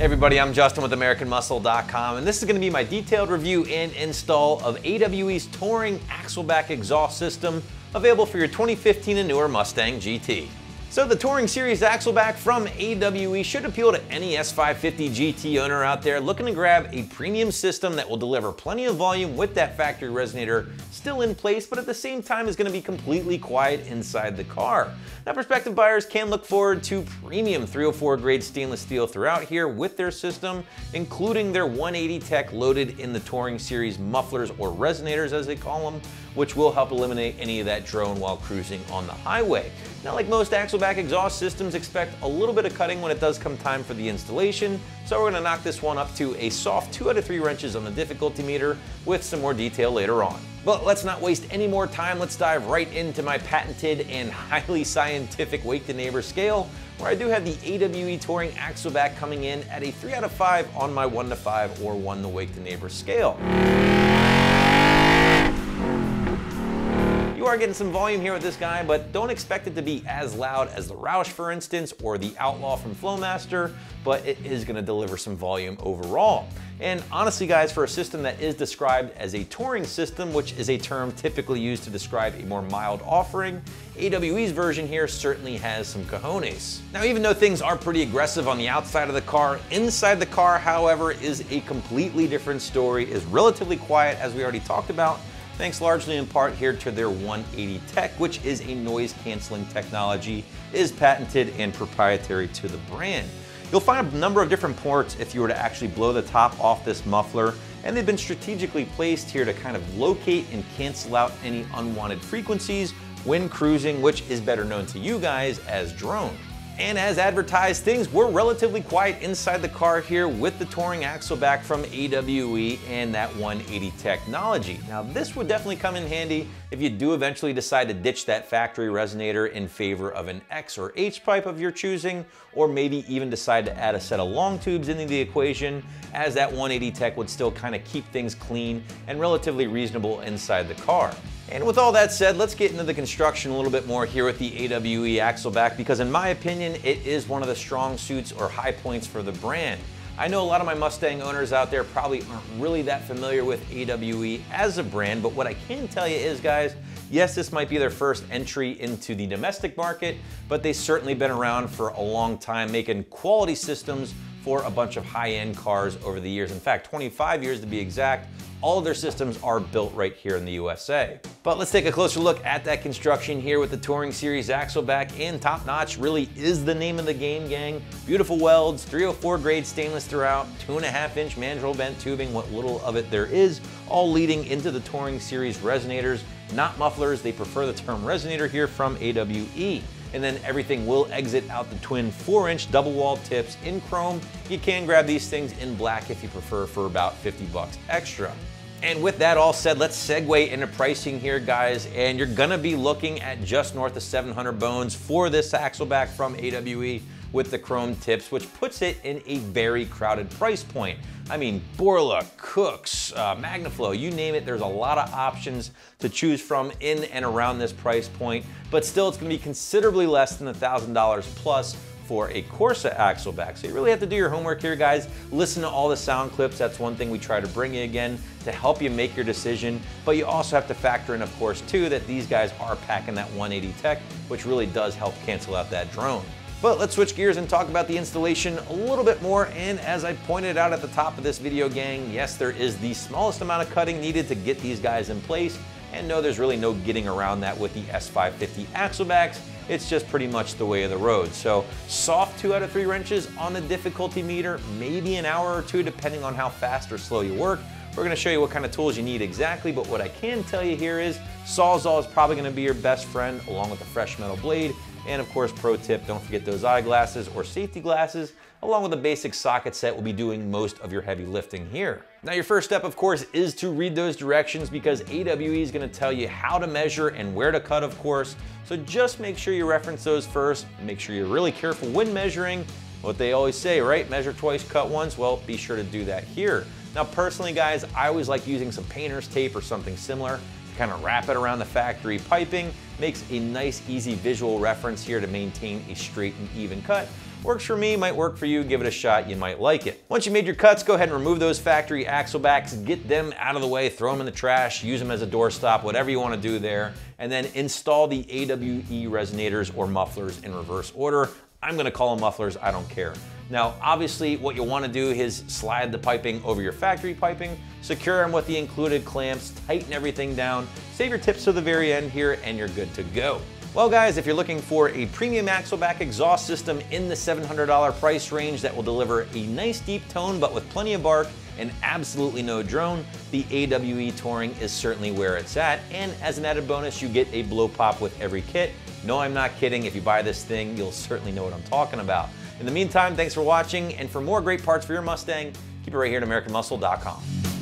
Hey everybody, I'm Justin with AmericanMuscle.com, and this is going to be my detailed review and install of AWE's Touring Axleback Exhaust System, available for your 2015 and newer Mustang GT. So the Touring Series Axleback from AWE should appeal to any S550 GT owner out there looking to grab a premium system that will deliver plenty of volume with that factory resonator still in place, but at the same time is going to be completely quiet inside the car. Now, prospective buyers can look forward to premium 304 grade stainless steel throughout here with their system, including their 180 tech loaded in the Touring Series mufflers, or resonators as they call them, which will help eliminate any of that drone while cruising on the highway. Now, like most Axleback exhaust systems, expect a little bit of cutting when it does come time for the installation, so we're going to knock this one up to a soft 2 out of 3 wrenches on the difficulty meter with some more detail later on. But let's not waste any more time, let's dive right into my patented and highly scientific weight to neighbor scale, where I do have the AWE Touring Axleback coming in at a 3 out of 5 on my 1 to 5 or 1 to weight to neighbor scale. You are getting some volume here with this guy, but don't expect it to be as loud as the Roush, for instance, or the Outlaw from Flowmaster, but it is going to deliver some volume overall. And honestly, guys, for a system that is described as a touring system, which is a term typically used to describe a more mild offering, AWE's version here certainly has some cojones. Now, even though things are pretty aggressive on the outside of the car, inside the car, however, is a completely different story, is relatively quiet, as we already talked about, thanks largely in part here to their 180 tech, which is a noise canceling technology, is patented and proprietary to the brand. You'll find a number of different ports if you were to actually blow the top off this muffler, and they've been strategically placed here to kind of locate and cancel out any unwanted frequencies when cruising, which is better known to you guys as drone. And as advertised, things were relatively quiet inside the car here with the Touring Axleback from AWE and that 180 technology. Now, this would definitely come in handy if you do eventually decide to ditch that factory resonator in favor of an X or H pipe of your choosing, or maybe even decide to add a set of long tubes into the equation, as that 180 tech would still kind of keep things clean and relatively reasonable inside the car. And with all that said, let's get into the construction a little bit more here with the AWE Axleback, because in my opinion, it is one of the strong suits or high points for the brand. I know a lot of my Mustang owners out there probably aren't really that familiar with AWE as a brand, but what I can tell you is, guys, yes, this might be their first entry into the domestic market, but they've certainly been around for a long time, making quality systems for a bunch of high-end cars over the years. In fact, 25 years to be exact. All of their systems are built right here in the USA. But let's take a closer look at that construction here with the Touring Series Axleback, and top notch really is the name of the game, gang. Beautiful welds, 304 grade stainless throughout, 2.5-inch mandrel-bent tubing, what little of it there is, all leading into the Touring Series resonators, not mufflers. They prefer the term resonator here from AWE. And then everything will exit out the twin 4-inch double-walled tips in chrome. You can grab these things in black if you prefer, for about 50 bucks extra. And with that all said, let's segue into pricing here, guys, and you're gonna be looking at just north of 700 bones for this Axleback from AWE with the chrome tips, which puts it in a very crowded price point. I mean, Borla, Cooks, Magnaflow, you name it, there's a lot of options to choose from in and around this price point, but still it's gonna be considerably less than $1,000 plus for a Corsa Axleback. So you really have to do your homework here, guys. Listen to all the sound clips. That's one thing we try to bring you again to help you make your decision. But you also have to factor in, of course, too, that these guys are packing that 180 tech, which really does help cancel out that drone. But let's switch gears and talk about the installation a little bit more. And as I pointed out at the top of this video, gang, yes, there is the smallest amount of cutting needed to get these guys in place. And no, there's really no getting around that with the S550 Axlebacks. It's just pretty much the way of the road. So soft 2 out of 3 wrenches on the difficulty meter, maybe an hour or two, depending on how fast or slow you work. We're gonna show you what kind of tools you need exactly, but what I can tell you here is Sawzall is probably gonna be your best friend, along with a fresh metal blade. And of course, pro tip, don't forget those eyeglasses or safety glasses. Along with a basic socket set, will be doing most of your heavy lifting here. Now, your first step, of course, is to read those directions, because AWE is gonna tell you how to measure and where to cut, of course. So just make sure you reference those first. Make sure you're really careful when measuring. What they always say, right? Measure twice, cut once. Well, be sure to do that here. Now, personally, guys, I always like using some painter's tape or something similar to kind of wrap it around the factory piping. Makes a nice, easy visual reference here to maintain a straight and even cut. Works for me, might work for you, give it a shot, you might like it. Once you made your cuts, go ahead and remove those factory axle backs, get them out of the way, throw them in the trash, use them as a doorstop, whatever you want to do there, and then install the AWE resonators or mufflers in reverse order. I'm gonna call them mufflers, I don't care. Now, obviously, what you'll wanna do is slide the piping over your factory piping, secure them with the included clamps, tighten everything down, save your tips to the very end here, and you're good to go. Well guys, if you're looking for a premium axleback exhaust system in the $700 price range that will deliver a nice deep tone but with plenty of bark and absolutely no drone, the AWE Touring is certainly where it's at. And as an added bonus, you get a blow pop with every kit. No, I'm not kidding. If you buy this thing, you'll certainly know what I'm talking about. In the meantime, thanks for watching, and for more great parts for your Mustang, keep it right here at AmericanMuscle.com.